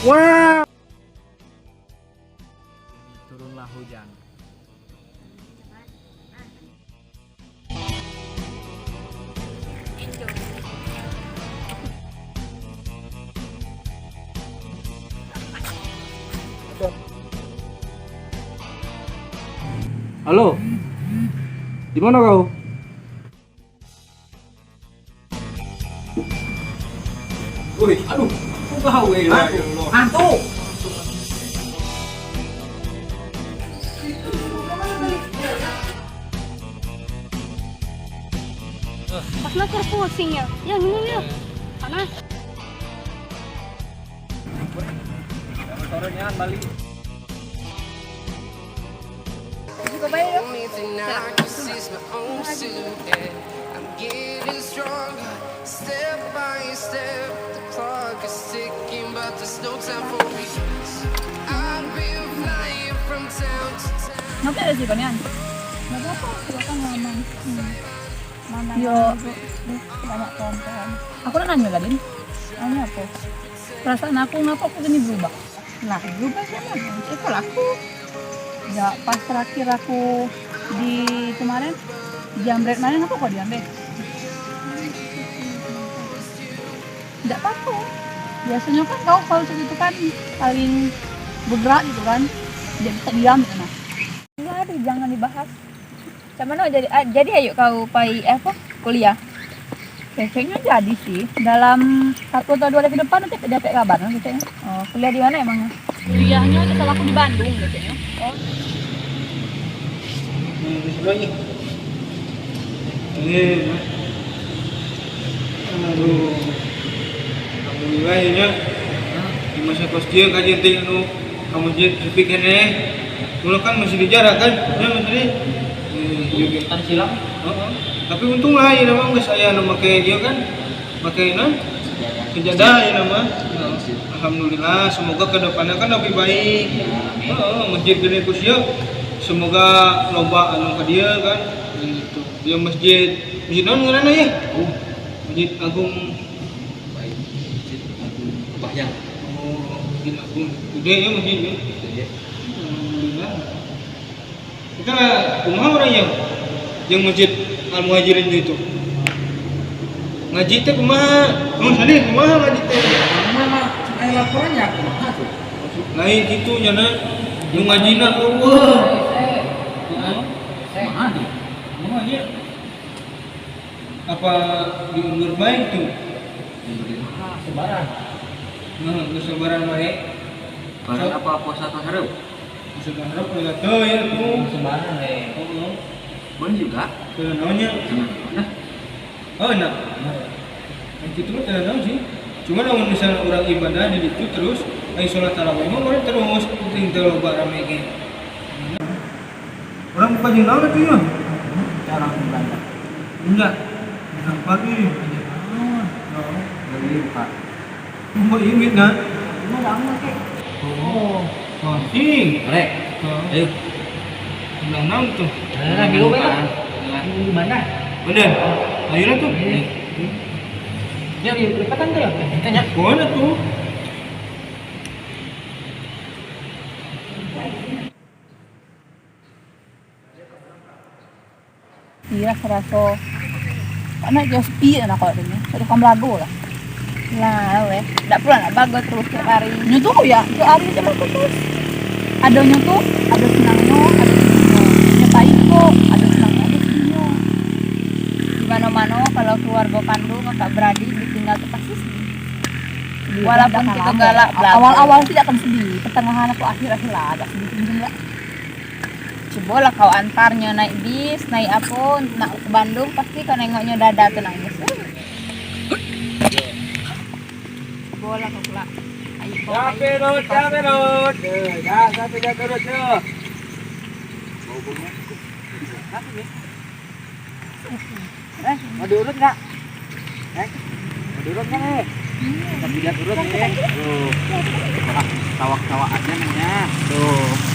Wah. Turunlah hujan. Halo. Di mana kau? Woi, aduh, kok kau hantu. Pas terus pusing ya. Ya ini ya. Panas. Sorenya balik. Juga baik ya. I'm getting stronger, step by step. The clock is ticking, but there's no time for me. I've been flying from town to town. Nanti ada sih kalian. Nggak apa-apa, silakan ngomong. Mana Yo. banyak tonton. Aku udah nanya tadi. Nanya apa? Perasaan aku ngapa aku gini berubah? Lah, berubah gimana? Itu aku. Ya, pas terakhir aku di kemarin jambret mana aku kok diambil? Tidak apa-apa. Biasanya kan kau kalau segitu kan paling bergerak gitu kan, dia bisa diam gitu nah. Enggak ada, jangan dibahas. Cuman mana jadi ayo kau kuliah. Kayaknya jadi sih dalam 1 atau 2 hari ke depan nanti dapat kabar kan kayaknya. Oh, kuliah di mana emangnya? Kuliahnya kalau aku di Bandung kayaknya. Oh, Ini. Aduh. Alhamdulillah ya. Di masa kos dia kajian tinggal kamu jadi pikir dulu kan masih di jarak kan? Ya masih di Kan silam. Tapi untung lah ya nama nggak saya nama kayak dia kan pakai sejadah ya nama. Alhamdulillah semoga kedepannya kan lebih baik. Masjid gede kusia semoga loba anu ke dia kan gitu. Dia masjid naon ngaranna ya? Masjid Agung Kebayang. Masjid Agung gede ya masjidnya. Alhamdulillah. Kita kumaha orang yang masjid Al Muhajirin itu ngaji teh kumaha? Sadih kumaha ngaji teh? Mana laporannya kumaha tuh? Lain gitu nyana nu ngajina eueuh. Kumaha tuh? Kumaha nya? Apa diundur baik tuh? Sebaran. Nah, geus sabaran wae. Barang apa puasa tahareup? Sudah harap ya tuh ya tuh. Sebaran Oh, Bon juga. Tenan naonnya? Mana? Oh, enak. Yang itu mah tenan naon sih. Cuma lamun misalnya orang ibadah di situ terus ai salat tarawih mah orang terus penting teh loba rame ge. Orang buka jeung naon tuh ya? Cara ibadah. Enggak. Enggak pagi. Dari Pak. Mau imit nah. Mau bangun kek. Oh, penting. Rek. Ayo. Bilang naon tuh? Nah, di luar. Di mana? Bener. Akhirnya tuh. Dia di depan tuh ya. Tanya. Mana tuh? Iya, serasa karena jauh sepi anak kalau ini. Sudah kamu lagu lah. lah weh. Enggak pula nak bagus terus tiap hari. Nyetuh ya, tiap hari aja bagus terus. Ada nyetuh, ada senangnya, ada sedihnya. Nyetain kok, ada senangnya, ada sedihnya. Di mana-mana kalau keluarga kandung kakak beradik ditinggal tuh pasti sedih. Sedih, Walaupun tidak kita lama. galak belakang. Awal-awal tidak akan sedih, pertengahan atau akhir-akhir lah agak sedih juga. Coba lah kau antarnya naik bis, naik apa, nak ke Bandung pasti kau nengoknya dada tuh nangis. Coba lah kau kelak. Ayo kau. Capek Rod. Ya, sampai jaga Rod ya. Mau diurut nggak? Mau diurut nggak nih? Kita lihat urut nih. Tuh. Tawak-tawak aja nih ya. Tuh.